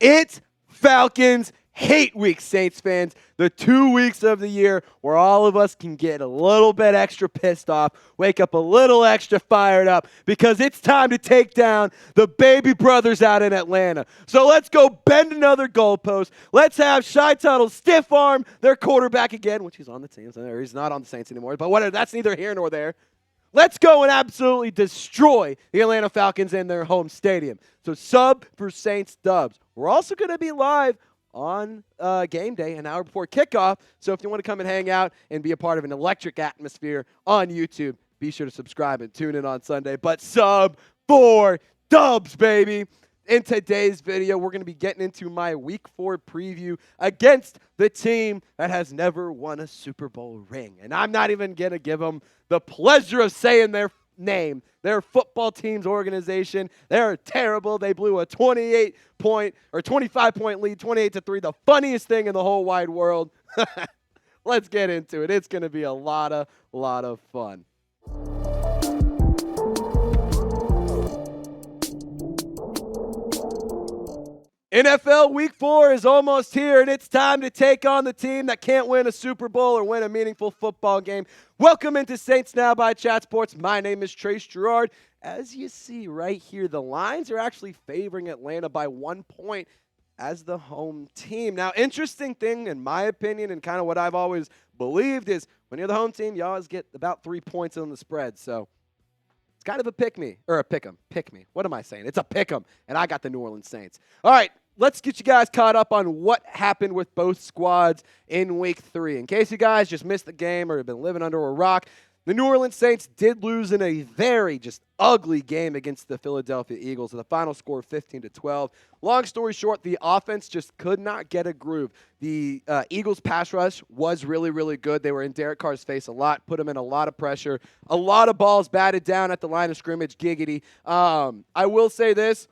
It's Falcons Hate Week, Saints fans. The 2 weeks of the year where all of us can get a little bit extra pissed off, wake up a little extra fired up, because it's time to take down the baby brothers out in Atlanta. So let's go bend another goalpost. Let's have Shy Tuttle stiff arm their quarterback again, which he's on the team, so he's not on the Saints anymore, but whatever, that's neither here nor there. Let's go and absolutely destroy the Atlanta Falcons in their home stadium. So sub for Saints dubs. We're also going to be live on game day, an hour before kickoff. So if you want to come and hang out and be a part of an electric atmosphere on YouTube, be sure to subscribe and tune in on Sunday. But sub for dubs, baby. In today's video, we're going to be getting into my Week 4 preview against the team that has never won a Super Bowl ring. And I'm not even going to give them the pleasure of saying their name. Their football team's organization, they're terrible. They blew a 25-point lead, 28-3, the funniest thing in the whole wide world. Let's get into it. It's going to be a lot of fun. NFL Week 4 is almost here, and it's time to take on the team that can't win a Super Bowl or win a meaningful football game. Welcome into Saints Now by Chat Sports. My name is Trace Girouard. As you see right here, the lines are actually favoring Atlanta by 1 point as the home team. Now, interesting thing, in my opinion, and kind of what I've always believed, is when you're the home team, you always get about 3 points on the spread. So it's kind of a pick-me, or a pick-em. Pick-me. What am I saying? It's a pick-em, and I got the New Orleans Saints. All right. Let's get you guys caught up on what happened with both squads in Week 3. In case you guys just missed the game or have been living under a rock, the New Orleans Saints did lose in a very just ugly game against the Philadelphia Eagles with a final score of 15-12. Long story short, the offense just could not get a groove. The Eagles' pass rush was really, really good. They were in Derek Carr's face a lot, put him in a lot of pressure. A lot of balls batted down at the line of scrimmage, giggity. I will say this.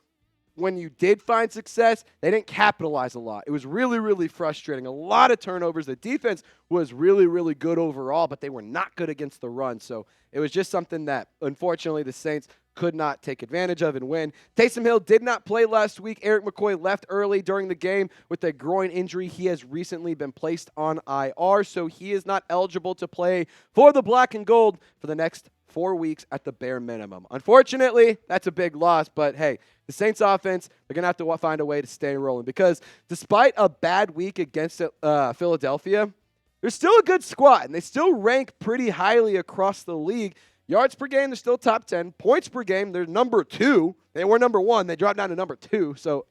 When you did find success, they didn't capitalize a lot. It was really, really frustrating. A lot of turnovers. The defense was really, really good overall, but they were not good against the run. So it was just something that, unfortunately, the Saints could not take advantage of and win. Taysom Hill did not play last week. Erik McCoy left early during the game with a groin injury. He has recently been placed on IR, so he is not eligible to play for the Black and Gold for the next 4 weeks at the bare minimum. Unfortunately, that's a big loss, but hey, the Saints offense, they're going to have to find a way to stay rolling because despite a bad week against Philadelphia, they're still a good squad, and they still rank pretty highly across the league. Yards per game, they're still top 10. Points per game, they're number 2. They were number 1. They dropped down to number 2, so,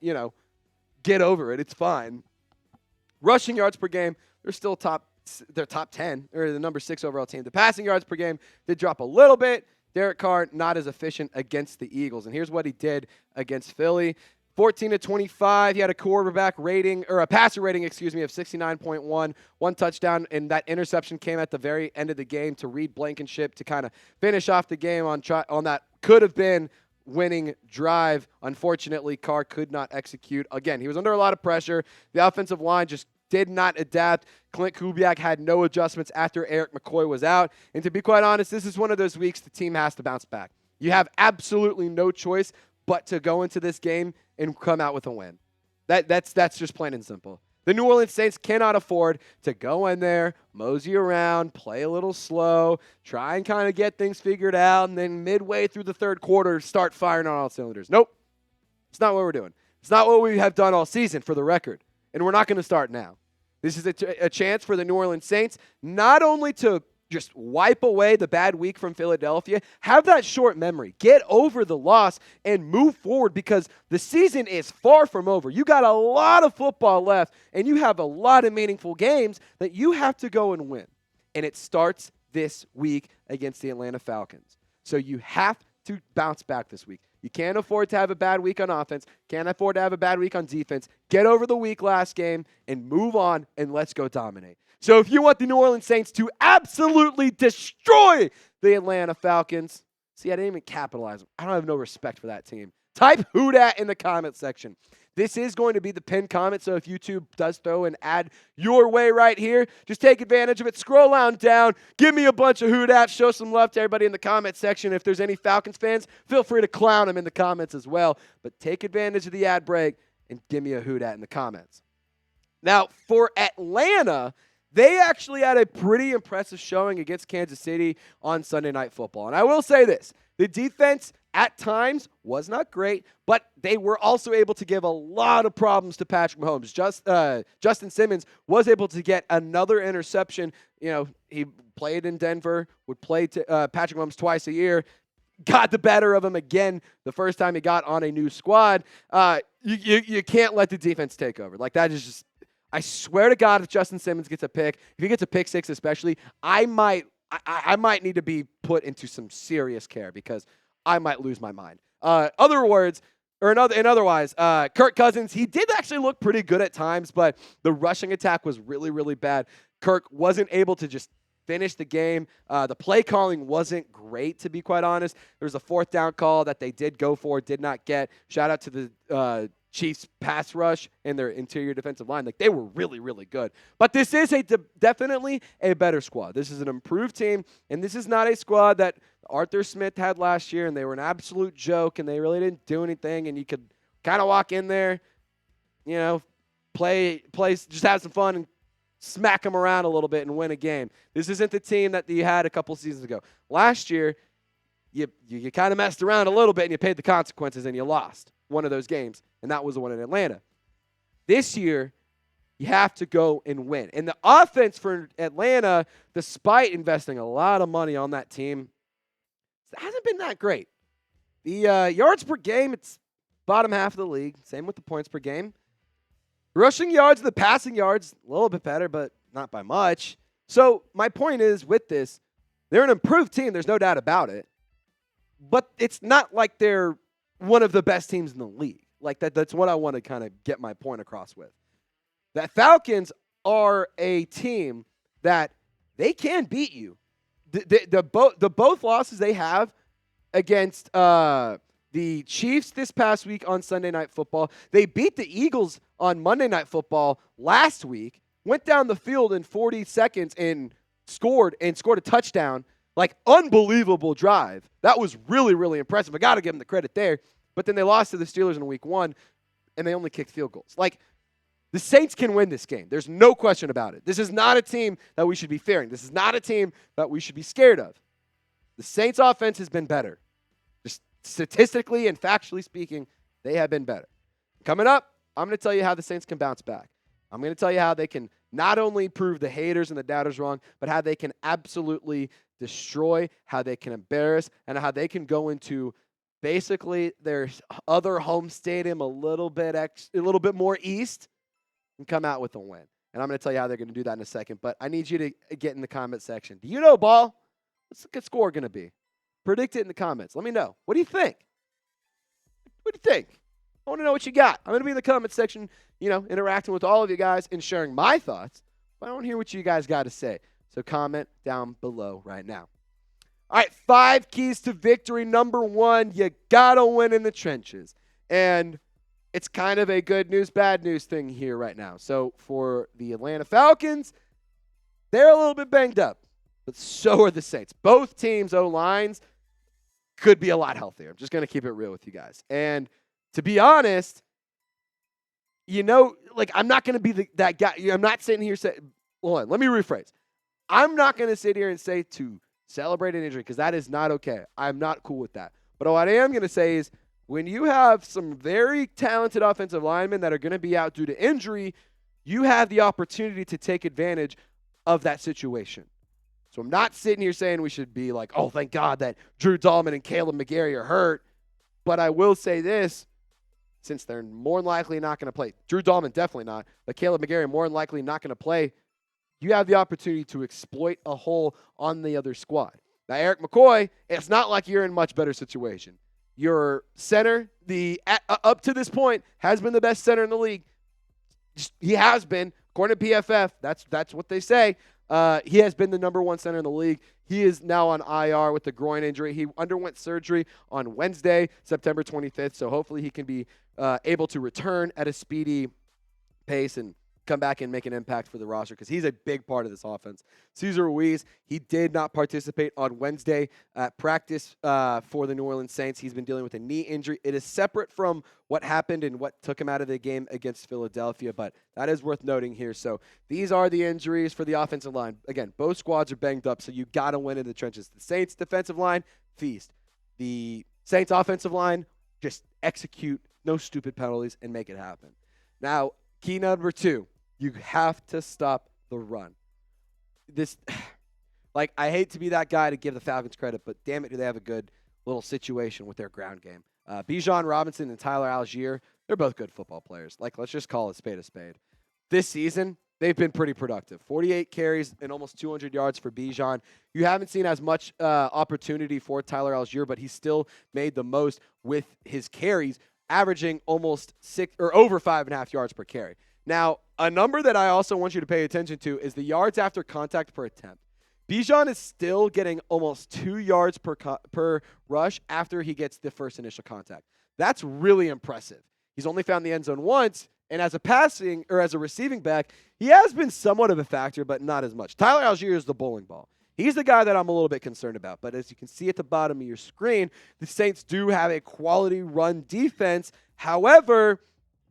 get over it. It's fine. Rushing yards per game, they're still top 10, or the number 6 overall team. The passing yards per game did drop a little bit. Derek Carr not as efficient against the Eagles. And here's what he did against Philly. 14-25. He had a passer rating, of 69.1. 1 touchdown, and that interception came at the very end of the game to Reed Blankenship to kind of finish off the game on that could have been winning drive. Unfortunately, Carr could not execute. Again, he was under a lot of pressure. The offensive line just did not adapt. Klint Kubiak had no adjustments after Erik McCoy was out. And to be quite honest, this is one of those weeks the team has to bounce back. You have absolutely no choice but to go into this game and come out with a win. That's just plain and simple. The New Orleans Saints cannot afford to go in there, mosey around, play a little slow, try and kind of get things figured out, and then midway through the third quarter start firing on all cylinders. Nope. It's not what we're doing. It's not what we have done all season, for the record. And we're not going to start now. This is a chance for the New Orleans Saints not only to just wipe away the bad week from Philadelphia, have that short memory, get over the loss, and move forward because the season is far from over. You got a lot of football left, and you have a lot of meaningful games that you have to go and win. And it starts this week against the Atlanta Falcons. So you have to bounce back this week. You can't afford to have a bad week on offense. Can't afford to have a bad week on defense. Get over the week last game and move on, and let's go dominate. So if you want the New Orleans Saints to absolutely destroy the Atlanta Falcons, see, I didn't even capitalize. I don't have no respect for that team. Type who dat in the comment section. This is going to be the pinned comment, so if YouTube does throw an ad your way right here, just take advantage of it. Scroll on down. Give me a bunch of who dat. Show some love to everybody in the comment section. If there's any Falcons fans, feel free to clown them in the comments as well. But take advantage of the ad break and give me a hoot at in the comments. Now, for Atlanta, they actually had a pretty impressive showing against Kansas City on Sunday Night Football. And I will say this, the defense at times was not great, but they were also able to give a lot of problems to Patrick Mahomes. Justin Simmons was able to get another interception. You know, he played in Denver, would play Patrick Mahomes twice a year, got the better of him again the first time he got on a new squad. You can't let the defense take over. Like, that is just, I swear to God, if Justin Simmons gets a pick, if he gets a pick six especially, I might need to be put into some serious care because I might lose my mind. In otherwise, Kirk Cousins, he did actually look pretty good at times, but the rushing attack was really, really bad. Kirk wasn't able to just finish the game. The play calling wasn't great, to be quite honest. There was a fourth down call that they did go for, did not get. Shout out to the Chiefs pass rush and their interior defensive line. Like, they were really, really good. But this is definitely a better squad. This is an improved team, and this is not a squad that Arthur Smith had last year, and they were an absolute joke, and they really didn't do anything, and you could kind of walk in there, you know, play, just have some fun and smack them around a little bit and win a game. This isn't the team that you had a couple seasons ago. Last year, you kind of messed around a little bit, and you paid the consequences, and you lost one of those games, and that was the one in Atlanta. This year, you have to go and win. And the offense for Atlanta, despite investing a lot of money on that team, hasn't been that great. The yards per game, it's bottom half of the league. Same with the points per game. Rushing yards, the passing yards, a little bit better, but not by much. So my point is, with this, they're an improved team. There's no doubt about it. But it's not like they're one of the best teams in the league. Like, that's what I want to kind of get my point across with. The Falcons are a team that they can beat you. The both losses they have against the Chiefs this past week on Sunday Night Football, they beat the Eagles on Monday Night Football last week, went down the field in 40 seconds and scored a touchdown. Like, unbelievable drive. That was really, really impressive. I got to give them the credit there. But then they lost to the Steelers in week 1, and they only kicked field goals. Like, the Saints can win this game. There's no question about it. This is not a team that we should be fearing. This is not a team that we should be scared of. The Saints' offense has been better. Just statistically and factually speaking, they have been better. Coming up, I'm going to tell you how the Saints can bounce back. I'm going to tell you how they can not only prove the haters and the doubters wrong, but how they can absolutely destroy, how they can embarrass, and how they can go into basically their other home stadium a little bit more east and come out with a win. And I'm going to tell you how they're going to do that in a second, but I need you to get in the comment section. Do you know, Ball? What's the good score going to be? Predict it in the comments. Let me know. What do you think? What do you think? I want to know what you got. I'm going to be in the comment section, interacting with all of you guys and sharing my thoughts, but I want to hear what you guys got to say. So comment down below right now. All right, 5 keys to victory. Number 1, you got to win in the trenches. And it's kind of a good news, bad news thing here right now. So for the Atlanta Falcons, they're a little bit banged up, but so are the Saints. Both teams' O-lines could be a lot healthier. I'm just going to keep it real with you guys. And to be honest, I'm not going to be that guy. I'm not sitting here saying, hold on, let me rephrase. I'm not going to sit here and say to celebrate an injury because that is not okay. I'm not cool with that. But what I am going to say is when you have some very talented offensive linemen that are going to be out due to injury, you have the opportunity to take advantage of that situation. So I'm not sitting here saying we should be like, oh, thank God that Drew Dalman and Caleb McGarry are hurt. But I will say this, since they're more than likely not going to play. Drew Dalman definitely not, but Caleb McGarry more than likely not going to play. You have the opportunity to exploit a hole on the other squad. Now, Eric McCoy, it's not like you're in a much better situation. Your center, up to this point, has been the best center in the league. He has been, according to PFF. That's what they say. He has been the number 1 center in the league. He is now on IR with a groin injury. He underwent surgery on Wednesday, September 25th, so hopefully he can be able to return at a speedy pace and come back and make an impact for the roster because he's a big part of this offense. Cesar Ruiz, he did not participate on Wednesday at practice for the New Orleans Saints. He's been dealing with a knee injury. It is separate from what happened and what took him out of the game against Philadelphia, but that is worth noting here. So these are the injuries for the offensive line. Again, both squads are banged up, so you got to win in the trenches. The Saints defensive line, feast. The Saints offensive line, just execute, no stupid penalties, and make it happen. Now, key number 2. You have to stop the run. I hate to be that guy to give the Falcons credit, but damn it, do they have a good little situation with their ground game. Bijan Robinson and Tyler Allgeier, they're both good football players. Let's just call a spade a spade. This season, they've been pretty productive. 48 carries and almost 200 yards for Bijan. You haven't seen as much opportunity for Tyler Allgeier, but he still made the most with his carries, averaging almost 6 or over 5.5 yards per carry. Now, a number that I also want you to pay attention to is the yards after contact per attempt. Bijan is still getting almost 2 yards per rush after he gets the first initial contact. That's really impressive. He's only found the end zone once, and as a receiving back, he has been somewhat of a factor, but not as much. Tyler Allgeier is the bowling ball. He's the guy that I'm a little bit concerned about. But as you can see at the bottom of your screen, the Saints do have a quality run defense. However,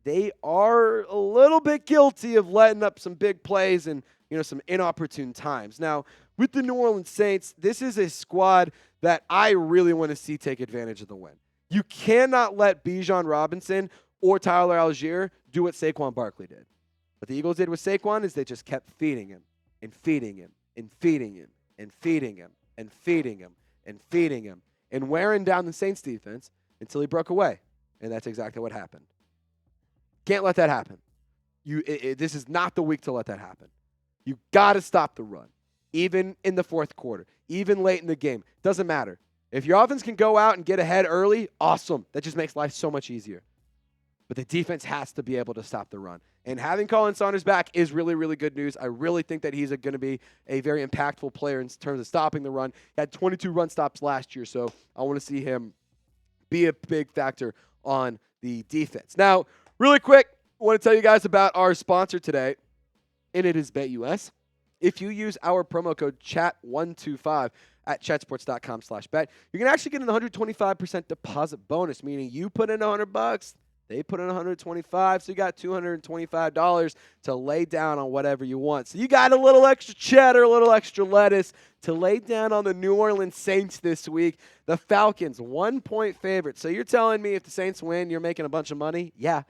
they are a little bit guilty of letting up some big plays and some inopportune times. Now, with the New Orleans Saints, this is a squad that I really want to see take advantage of the win. You cannot let Bijan Robinson or Tyler Allgeier do what Saquon Barkley did. What the Eagles did with Saquon is they just kept feeding him and feeding him and feeding him and feeding him and feeding him and feeding him and wearing down the Saints defense until he broke away. And that's exactly what happened. Can't let that happen. This is not the week to let that happen. You got to stop the run, even in the fourth quarter, even late in the game. Doesn't matter. If your offense can go out and get ahead early, awesome. That just makes life so much easier. But the defense has to be able to stop the run. And having Colin Saunders back is really, really good news. I really think that he's going to be a very impactful player in terms of stopping the run. He had 22 run stops last year, so I want to see him be a big factor on the defense. Now, really quick, I want to tell you guys about our sponsor today, and it is BetUS. If you use our promo code CHAT125 at chatsports.com/bet, you can actually get an 125% deposit bonus, meaning you put in $100, they put in $125, so you got $225 to lay down on whatever you want. So you got a little extra cheddar, a little extra lettuce to lay down on the New Orleans Saints this week. The Falcons, 1-point favorite. So you're telling me if the Saints win, you're making a bunch of money? Yeah.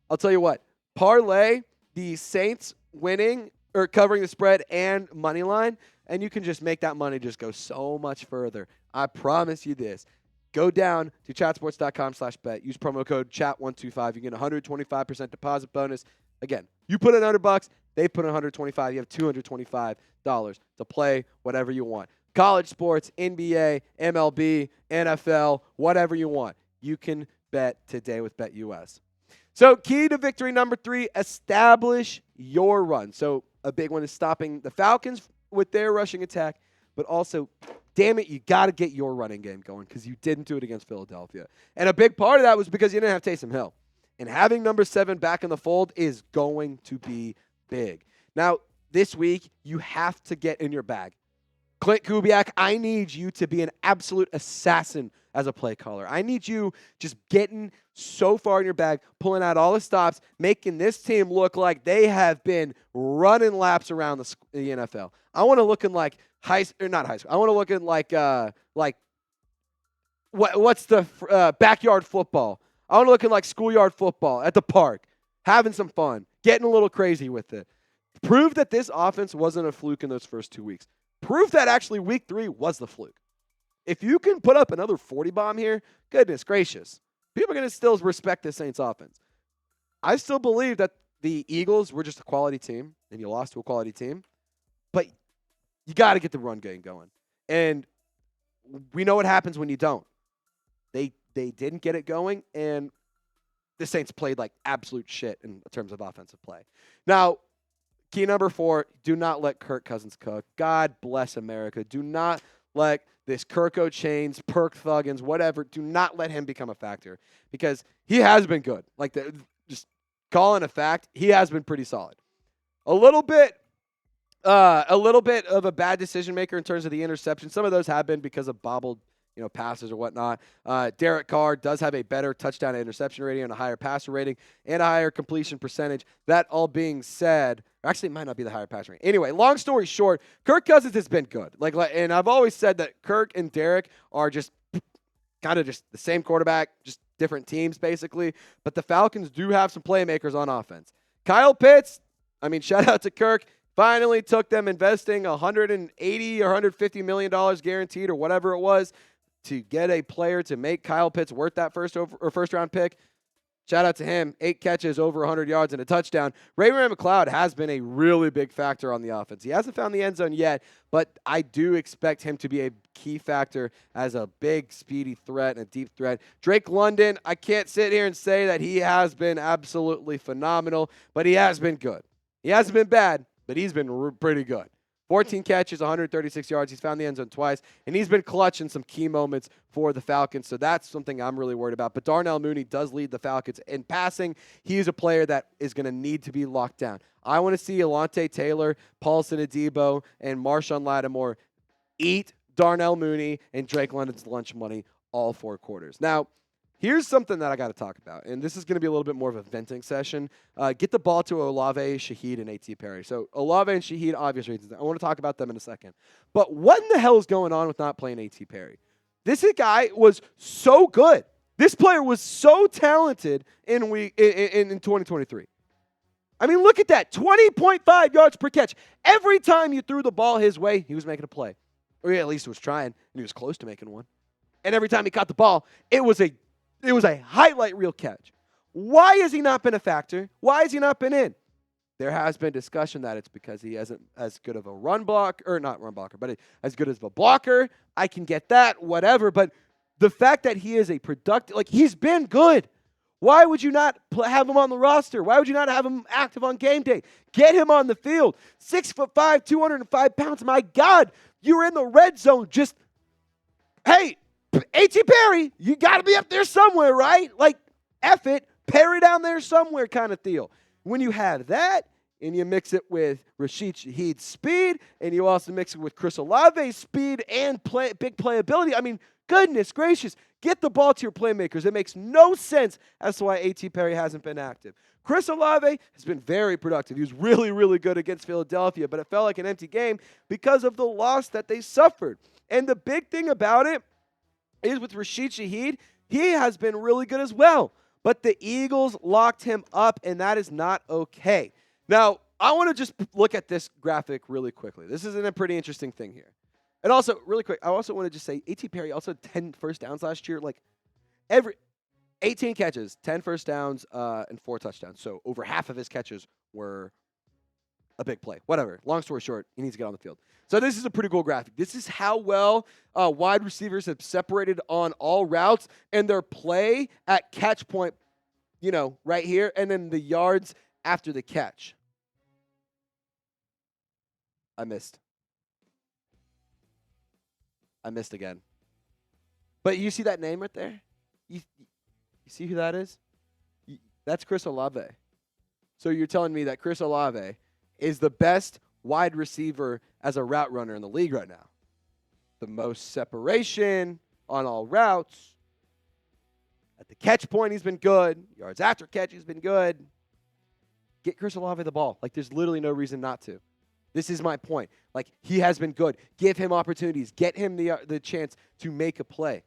I'll tell you what. Parlay the Saints winning or covering the spread and money line, and you can just make that money just go so much further. I promise you this. Go down to chatsports.com/bet. Use promo code CHAT125. You get a 125% deposit bonus. Again, you put in $100, they put in $125. You have $225 to play whatever you want. College sports, NBA, MLB, NFL, whatever you want. You can bet today with BetUS. So key to victory number 3, establish your run. So a big one is stopping the Falcons with their rushing attack, but also, damn it, you got to get your running game going because you didn't do it against Philadelphia. And a big part of that was because you didn't have Taysom Hill. And having number 7 back in the fold is going to be big. Now, this week, you have to get in your bag. Klint Kubiak, I need you to be an absolute assassin as a play caller. I need you just getting so far in your bag, pulling out all the stops, making this team look like they have been running laps around the NFL. I want to looking like not high school. I want to looking like what's the backyard football. I want to looking like schoolyard football at the park, having some fun, getting a little crazy with it. Prove that this offense wasn't a fluke in those first 2 weeks. Proof that actually week 3 was the fluke. If you can put up another 40 bomb here, goodness gracious, people are going to still respect the Saints offense. I still believe that the Eagles were just a quality team, and you lost to a quality team, but you got to get the run game going. And we know what happens when you don't. They didn't get it going, and the Saints played like absolute shit in terms of offensive play. Now, key number 4, do not let Kirk Cousins cook. God bless America. Do not let this Kirko Chains, Perk Thuggins, whatever, do not let him become a factor because he has been good. Just calling a fact, he has been pretty solid. A little bit of a bad decision maker in terms of the interception. Some of those have been because of bobbled, passes or whatnot. Derek Carr does have a better touchdown to interception rating and a higher passer rating and a higher completion percentage. That all being said, actually it might not be the higher passer rating. Anyway, long story short, Kirk Cousins has been good. And I've always said that Kirk and Derek are just kind of just the same quarterback, just different teams basically. But the Falcons do have some playmakers on offense. Kyle Pitts, shout out to Kirk. Finally took them investing $180 or $150 million guaranteed or whatever it was to get a player to make Kyle Pitts worth that first round pick. Shout out to him. 8 catches, over 100 yards, and a touchdown. Ray-Ray McCloud has been a really big factor on the offense. He hasn't found the end zone yet, but I do expect him to be a key factor as a big, speedy threat and a deep threat. Drake London, I can't sit here and say that he has been absolutely phenomenal, but he has been good. He hasn't been bad, but he's been pretty good. 14 catches, 136 yards. He's found the end zone twice, and he's been clutch in some key moments for the Falcons, so that's something I'm really worried about. But Darnell Mooney does lead the Falcons in passing. He's a player that is going to need to be locked down. I want to see Alontae Taylor, Paulson Adebo, and Marshon Lattimore eat Darnell Mooney and Drake London's lunch money all 4 quarters. Now, here's something that I got to talk about, and this is going to be a little bit more of a venting session. Get the ball to Olave, Shaheed, and A.T. Perry. So Olave and Shaheed, obvious reasons. I want to talk about them in a second. But what in the hell is going on with not playing A.T. Perry? This guy was so good. This player was so talented in 2023. Look at that. 20.5 yards per catch. Every time you threw the ball his way, he was making a play. Or at least he was trying, and he was close to making one. And every time he caught the ball, it was a highlight reel catch. Why has he not been a factor? Why has he not been in? There has been discussion that it's because he isn't as good of a but as good as a blocker. I can get that, whatever. But the fact that he is a productive, he's been good. Why would you not have him on the roster? Why would you not have him active on game day? Get him on the field. 6'5", 205 pounds. My God, you're in the red zone. Just, hey, A.T. Perry, you got to be up there somewhere, right? F it, Perry down there somewhere kind of deal. When you have that, and you mix it with Rashid Shaheed's speed, and you also mix it with Chris Olave's speed and big playability, goodness gracious, get the ball to your playmakers. It makes no sense as to why A.T. Perry hasn't been active. Chris Olave has been very productive. He was really, really good against Philadelphia, but it felt like an empty game because of the loss that they suffered. And the big thing about it is with Rashid Shaheed, he has been really good as well. But the Eagles locked him up, and that is not okay. Now, I want to just look at this graphic really quickly. This is a pretty interesting thing here. And also, really quick, I also want to just say A.T. Perry also had 10 first downs last year. 18 catches, 10 first downs, and 4 touchdowns. So over half of his catches were a big play. Whatever. Long story short, he needs to get on the field. So this is a pretty cool graphic. This is how well wide receivers have separated on all routes and their play at catch point, right here, and then the yards after the catch. I missed again. But you see that name right there? You see who that is? That's Chris Olave. So you're telling me that Chris Olave is the best wide receiver as a route runner in the league right now. The most separation on all routes. At the catch point, he's been good. Yards after catch, he's been good. Get Chris Olave the ball. There's literally no reason not to. This is my point. He has been good. Give him opportunities. Get him the chance to make a play.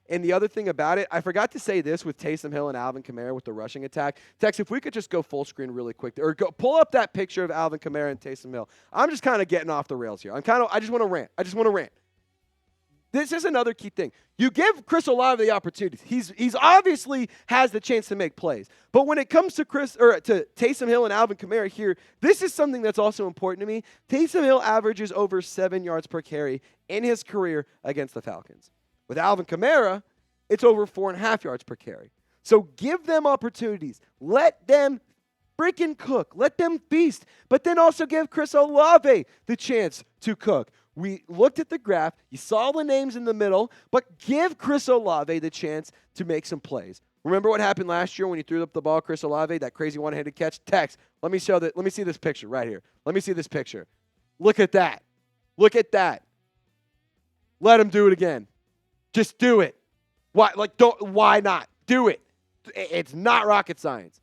And the other thing about it, I forgot to say this with Taysom Hill and Alvin Kamara with the rushing attack. Tex, if we could just go full screen really quick, or pull up that picture of Alvin Kamara and Taysom Hill. I'm just kind of getting off the rails here. I just want to rant. This is another key thing. You give Chris Olave the opportunities. He's obviously has the chance to make plays. But when it comes to to Taysom Hill and Alvin Kamara here, this is something that's also important to me. Taysom Hill averages over 7 yards per carry in his career against the Falcons. With Alvin Kamara, it's over 4.5 yards per carry. So give them opportunities. Let them freaking cook. Let them feast. But then also give Chris Olave the chance to cook. We looked at the graph. You saw the names in the middle. But give Chris Olave the chance to make some plays. Remember what happened last year when you threw up the ball, Chris Olave, that crazy one-handed catch? Text. Let me see this picture right here. Let me see this picture. Look at that. Look at that. Let him do it again. Just do it. Why not? Do it. It's not rocket science.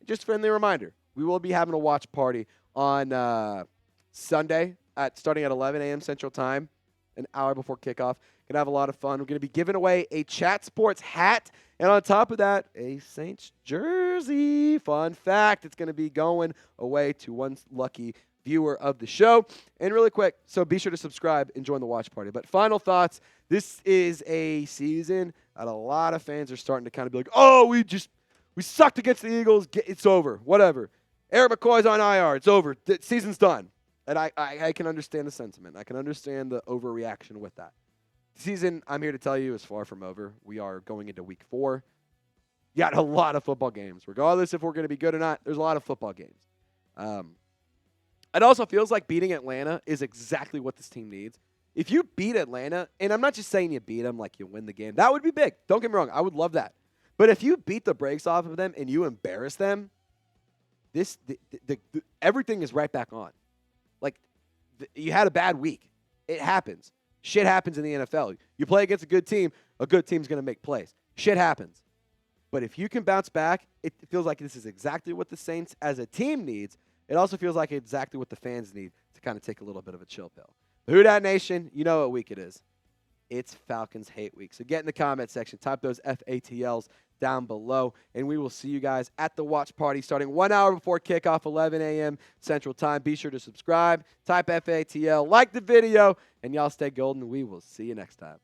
Just a friendly reminder. We will be having a watch party on Sunday starting at 11 a.m. Central Time, an hour before kickoff. Going to have a lot of fun. We're going to be giving away a Chat Sports hat, and on top of that, a Saints jersey. Fun fact, it's going to be going away to one lucky viewer of the show. And really quick, so be sure to subscribe and join the watch party. But final thoughts, this is a season that a lot of fans are starting to kind of be like, oh, we sucked against the Eagles. It's over. Whatever. Eric McCoy's on IR. It's over. The season's done. And I can understand the sentiment. I can understand the overreaction with that. The season, I'm here to tell you, is far from over. We are going into week 4. You got a lot of football games. Regardless if we're going to be good or not, there's a lot of football games. It also feels like beating Atlanta is exactly what this team needs. If you beat Atlanta, and I'm not just saying you beat them like you win the game. That would be big. Don't get me wrong. I would love that. But if you beat the brakes off of them and you embarrass them, everything is right back on. You had a bad week. It happens. Shit happens in the NFL. You play against a good team's going to make plays. Shit happens. But if you can bounce back, it feels like this is exactly what the Saints as a team needs. It also feels like exactly what the fans need to kind of take a little bit of a chill pill. Who Dat Nation, you know what week it is. It's Falcons Hate Week. So get in the comment section. Type those FATLs down below, and we will see you guys at the watch party starting 1 hour before kickoff, 11 a.m. Central Time. Be sure to subscribe, type FATL, like the video, and y'all stay golden. We will see you next time.